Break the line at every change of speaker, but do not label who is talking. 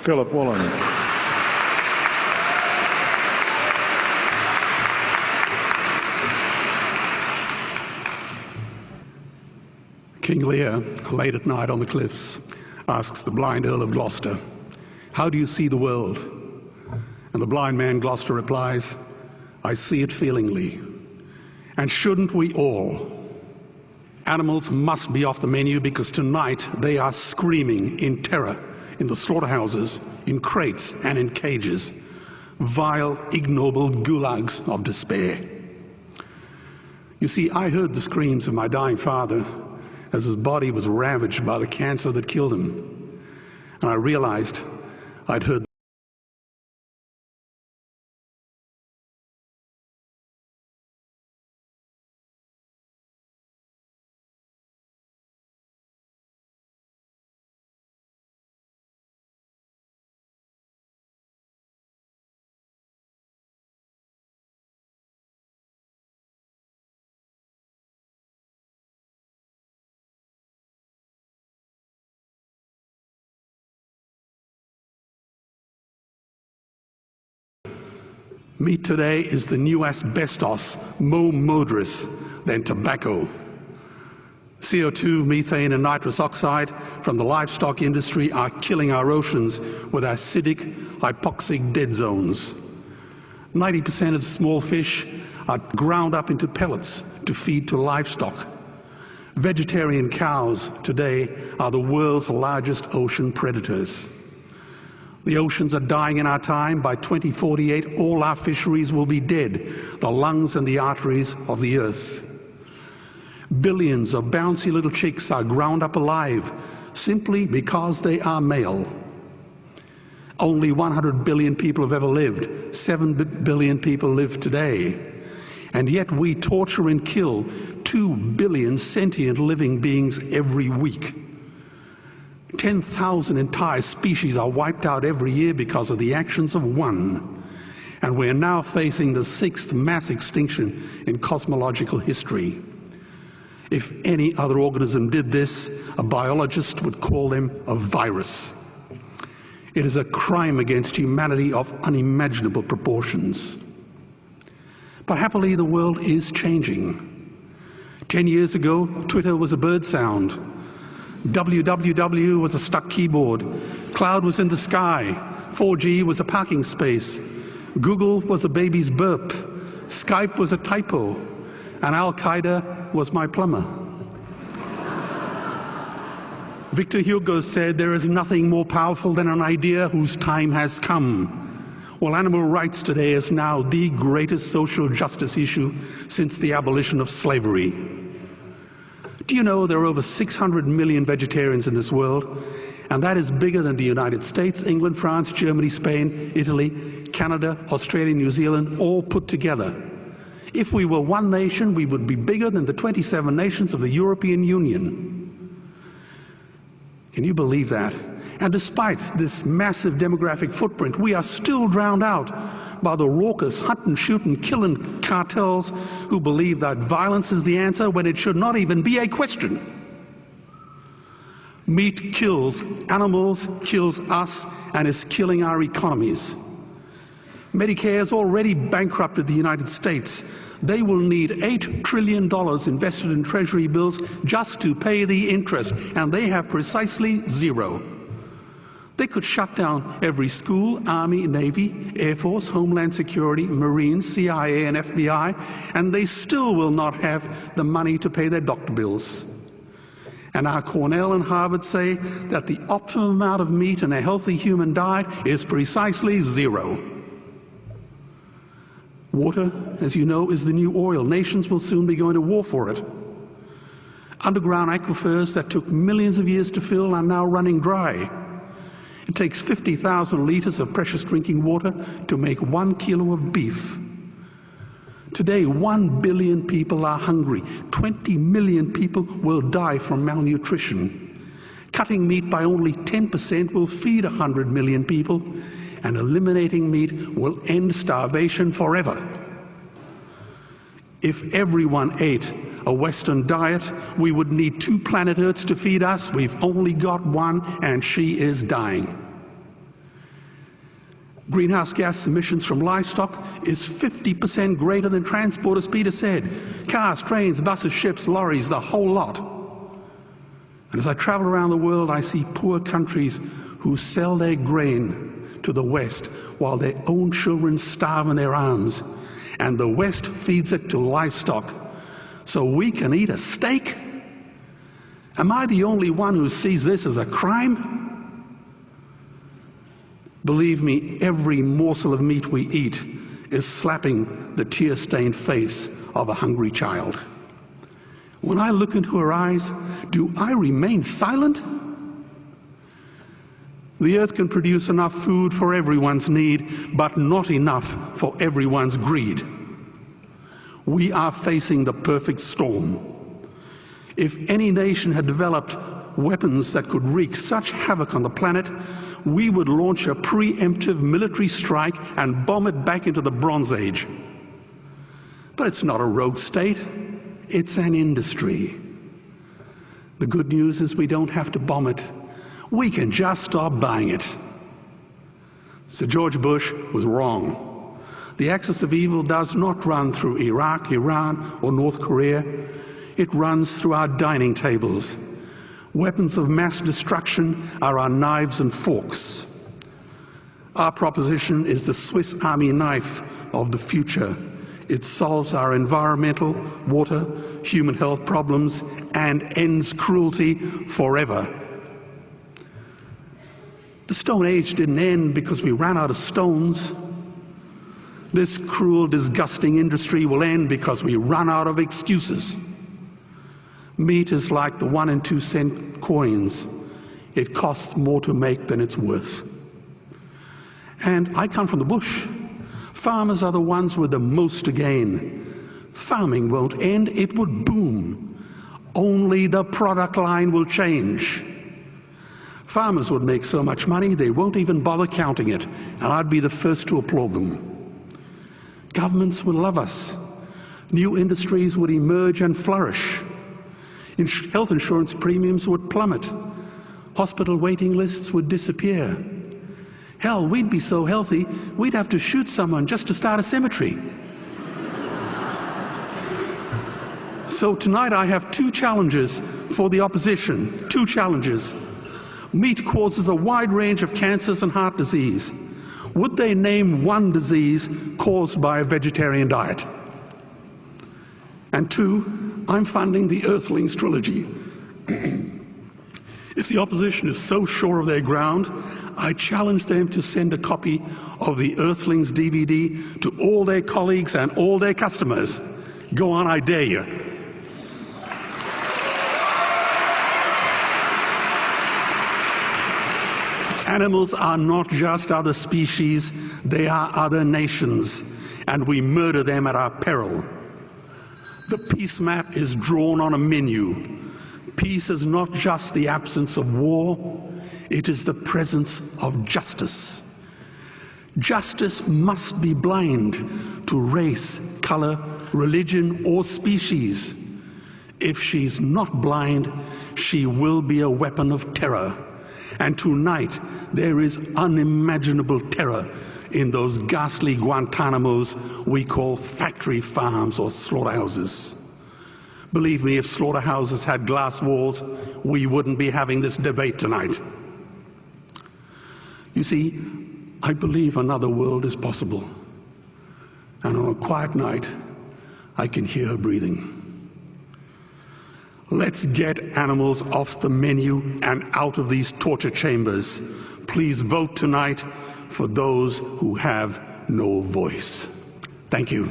Philip Woolen.
King Lear, late at night on the cliffs, asks the blind Earl of Gloucester, "How do you see the world?" And the blind man Gloucester replies, "I see it feelingly. And shouldn't we all? Animals must be off the menu because tonight they are screaming in terror in the slaughterhouses, in crates and in cages, vile, ignoble gulags of despair." You see, I heard the screams of my dying father as his body was ravaged by the cancer that killed him, and I realized I'd heard meat today is the new asbestos, more murderous than tobacco. CO2, methane and nitrous oxide from the livestock industry are killing our oceans with acidic, hypoxic dead zones. 90% of small fish are ground up into pellets to feed to livestock. Vegetarian cows today are the world's largest ocean predators. The oceans are dying in our time. By 2048, all our fisheries will be dead, the lungs and the arteries of the earth. Billions of bouncy little chicks are ground up alive simply because they are male. Only 100 billion people have ever lived. 7 billion people live today. And yet we torture and kill 2 billion sentient living beings every week. 10,000 entire species are wiped out every year because of the actions of one. And we're now facing the 6th mass extinction in cosmological history. If any other organism did this, a biologist would call them a virus. It is a crime against humanity of unimaginable proportions. But happily, the world is changing. 10 years ago, Twitter was a bird sound. www was a stuck keyboard. Cloud was in the sky. 4G was a parking space. Google was a baby's burp. Skype was a typo. And Al-Qaeda was my plumber. Victor Hugo said, "There is nothing more powerful than an idea whose time has come." Well, animal rights today is now the greatest social justice issue since the abolition of slavery. Do you know there are over 600 million vegetarians in this world? And that is bigger than the United States, England, France, Germany, Spain, Italy, Canada, Australia, New Zealand, all put together. If we were one nation, we would be bigger than the 27 nations of the European Union. Can you believe that? And despite this massive demographic footprint, we are still drowned out by the raucous hunt and shoot and killing cartels who believe that violence is the answer when it should not even be a question. Meat kills animals, kills us, and is killing our economies. Medicare has already bankrupted the United States. They will need $8 trillion invested in Treasury bills just to pay the interest, and they have precisely zero. They could shut down every school, Army, Navy, Air Force, Homeland Security, Marines, CIA, and FBI, and they still will not have the money to pay their doctor bills. And our Cornell and Harvard say that the optimum amount of meat in a healthy human diet is precisely zero. Water, as you know, is the new oil. Nations will soon be going to war for it. Underground aquifers that took millions of years to fill are now running dry. It takes 50,000 liters of precious drinking water to make 1 kilo of beef. Today, 1 billion people are hungry. 20 million people will die from malnutrition. Cutting meat by only 10% will feed 100 million people, and eliminating meat will end starvation forever. If everyone ate a Western diet, we would need 2 planet Earths to feed us. We've only got one, and she is dying. Greenhouse gas emissions from livestock is 50% greater than transport, as Peter said. Cars, trains, buses, ships, lorries, the whole lot. And as I travel around the world, I see poor countries who sell their grain to the West while their own children starve in their arms. And the West feeds it to livestock so we can eat a steak? Am I the only one who sees this as a crime? Believe me, every morsel of meat we eat is slapping the tear-stained face of a hungry child. When I look into her eyes, do I remain silent? The earth can produce enough food for everyone's need, but not enough for everyone's greed. We are facing the perfect storm. If any nation had developed weapons that could wreak such havoc on the planet, we would launch a preemptive military strike and bomb it back into the Bronze Age. But it's not a rogue state, it's an industry. The good news is we don't have to bomb it. We can just stop buying it. Sir George Bush was wrong. The axis of evil does not run through Iraq, Iran, or North Korea. It runs through our dining tables. Weapons of mass destruction are our knives and forks. Our proposition is the Swiss Army knife of the future. It solves our environmental, water, human health problems and ends cruelty forever. The Stone Age didn't end because we ran out of stones. This cruel, disgusting industry will end because we run out of excuses. Meat is like the 1 and 2 cent coins. It costs more to make than it's worth. And I come from the bush. Farmers are the ones with the most to gain. Farming won't end, it would boom. Only the product line will change. Farmers would make so much money they won't even bother counting it, and I'd be the first to applaud them. Governments would love us. New industries would emerge and flourish. Health insurance premiums would plummet. Hospital waiting lists would disappear. Hell, we'd be so healthy, we'd have to shoot someone just to start a cemetery. So tonight I have 2 challenges for the opposition. 2 challenges. Meat causes a wide range of cancers and heart disease. Would they name one disease caused by a vegetarian diet? And 2, I'm funding the Earthlings trilogy. If the opposition is so sure of their ground, I challenge them to send a copy of the Earthlings DVD to all their colleagues and all their customers. Go on, I dare you. Animals are not just other species, they are other nations, and we murder them at our peril. The peace map is drawn on a menu. Peace is not just the absence of war, it is the presence of justice. Justice must be blind to race, color, religion, or species. If she's not blind, she will be a weapon of terror. And tonight, there is unimaginable terror in those ghastly Guantanamos we call factory farms or slaughterhouses. Believe me, if slaughterhouses had glass walls, we wouldn't be having this debate tonight. You see, I believe another world is possible. And on a quiet night, I can hear her breathing. Let's get animals off the menu and out of these torture chambers. Please vote tonight for those who have no voice. Thank you.